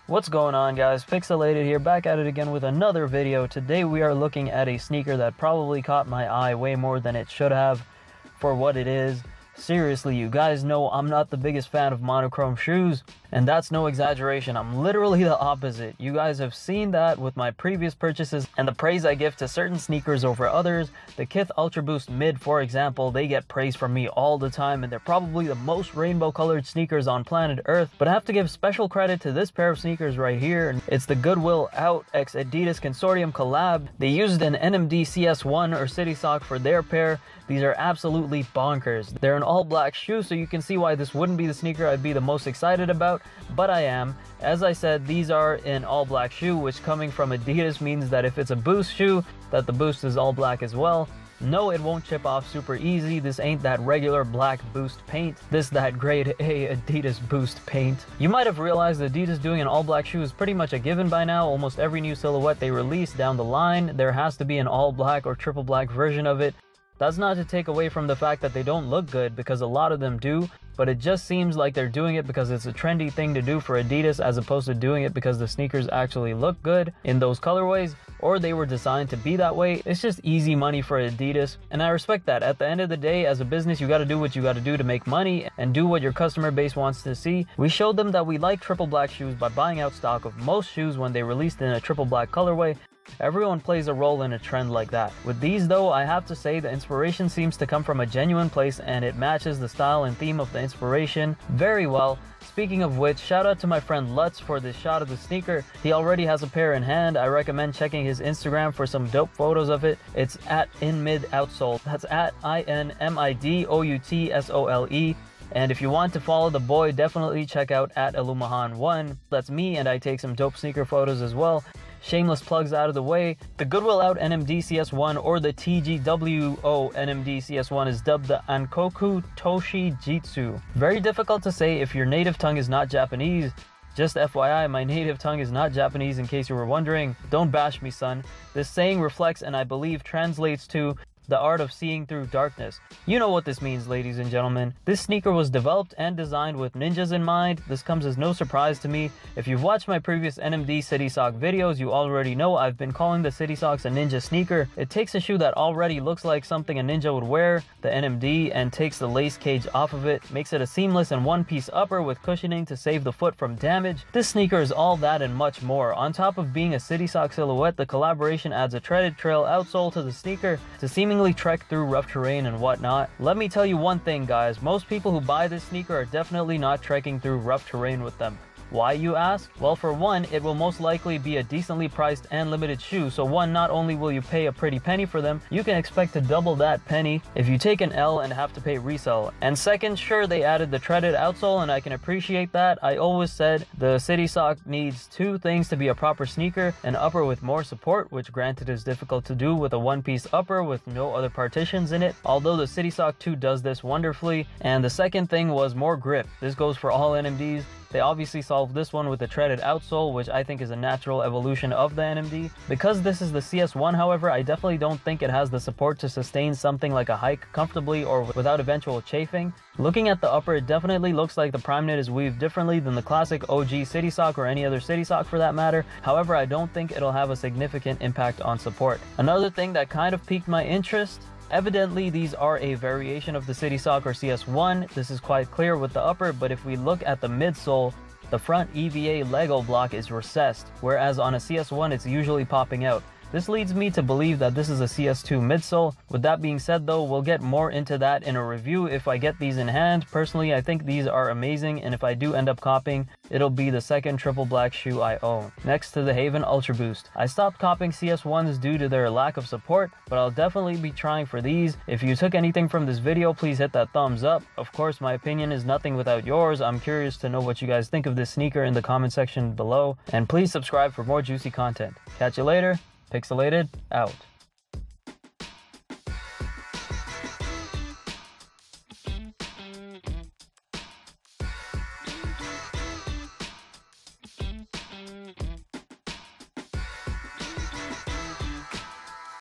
What's going on, guys? Picsoleated here, back at it again with another video. Today we are looking at a sneaker that probably caught my eye way more than it should have for what it is. Seriously, you guys know I'm not the biggest fan of monochrome shoes, and that's no exaggeration. I'm literally the opposite. You guys have seen that with my previous purchases and the praise I give to certain sneakers over others. The Kith Ultra Boost Mid, for example, they get praise from me all the time, and they're probably the most rainbow colored sneakers on planet Earth. But I have to give special credit to this pair of sneakers right here. It's the Goodwill Out x Adidas Consortium collab. They used an NMD CS1 or City Sock for their pair. These are absolutely bonkers. They're an all black shoe, so you can see why this wouldn't be the sneaker I'd be the most excited about, but I am. As I said, these are an all black shoe, which coming from Adidas means that if it's a Boost shoe, that the Boost is all black as well. No, it won't chip off super easy. This ain't that regular black Boost paint. This that grade A Adidas Boost paint. You might have realized Adidas doing an all black shoe is pretty much a given by now. Almost every new silhouette they release down the line, there has to be an all black or triple black version of it. That's not to take away from the fact that they don't look good, because a lot of them do, but it just seems like they're doing it because it's a trendy thing to do for Adidas, as opposed to doing it because the sneakers actually look good in those colorways, or they were designed to be that way. It's just easy money for Adidas, and I respect that. At the end of the day, as a business, you got to do what you got to do to make money and do what your customer base wants to see. We showed them that we like triple black shoes by buying out stock of most shoes when they released in a triple black colorway. Everyone plays a role in a trend like that. With these though, I have to say the inspiration seems to come from a genuine place, and it matches the style and theme of the inspiration very well. Speaking of which, shout out to my friend Lutz for this shot of the sneaker. He already has a pair in hand. I recommend checking his Instagram for some dope photos of it. It's at InMidOutsole. That's at INMIDOUTSOLE. And if you want to follow the boy, definitely check out at Illumahan1. That's me, and I take some dope sneaker photos as well. Shameless plugs out of the way. The Goodwill Out NMD CS1, or the Tgwo NMD CS1, is dubbed the Ankoku Toshi Jitsu. Very difficult to say if your native tongue is not Japanese. Just FYI, my native tongue is not Japanese, in case you were wondering. Don't bash me, son. This saying reflects, and I believe translates to, the art of seeing through darkness. You know what this means, ladies and gentlemen. This sneaker was developed and designed with ninjas in mind. This comes as no surprise to me. If you've watched my previous NMD City Sock videos, you already know I've been calling the City Socks a ninja sneaker. It takes a shoe that already looks like something a ninja would wear, the NMD, and takes the lace cage off of it, makes it a seamless and one-piece upper with cushioning to save the foot from damage. This sneaker is all that and much more. On top of being a City Sock silhouette, the collaboration adds a treaded trail outsole to the sneaker to seemingly trek through rough terrain and whatnot. Let me tell you one thing, guys. Most people who buy this sneaker are definitely not trekking through rough terrain with them. Why, you ask? Well, for one, it will most likely be a decently priced and limited shoe, so one, not only will you pay a pretty penny for them, you can expect to double that penny if you take an L and have to pay resale. And second, sure, they added the treaded outsole, and I can appreciate that. I always said the City Sock needs two things to be a proper sneaker: an upper with more support, which granted is difficult to do with a one-piece upper with no other partitions in it, although the City Sock 2 does this wonderfully. And the second thing was more grip. This goes for all NMDs. They obviously solved this one with the treaded outsole, which I think is a natural evolution of the NMD. Because this is the CS1, however, I definitely don't think it has the support to sustain something like a hike comfortably or without eventual chafing. Looking at the upper, it definitely looks like the prime knit is weaved differently than the classic OG City Sock, or any other City Sock for that matter. However, I don't think it'll have a significant impact on support. Another thing that kind of piqued my interest: evidently, these are a variation of the City Sock or CS1. This is quite clear with the upper, but if we look at the midsole, the front EVA Lego block is recessed, whereas on a CS1 it's usually popping out. This leads me to believe that this is a CS2 midsole. With that being said though, we'll get more into that in a review if I get these in hand. Personally, I think these are amazing, and if I do end up copying, it'll be the second triple black shoe I own, next to the Haven Ultra Boost. I stopped copying CS1s due to their lack of support, but I'll definitely be trying for these. If you took anything from this video, please hit that thumbs up. Of course, my opinion is nothing without yours. I'm curious to know what you guys think of this sneaker in the comment section below, and please subscribe for more juicy content. Catch you later. Picsoleated, out.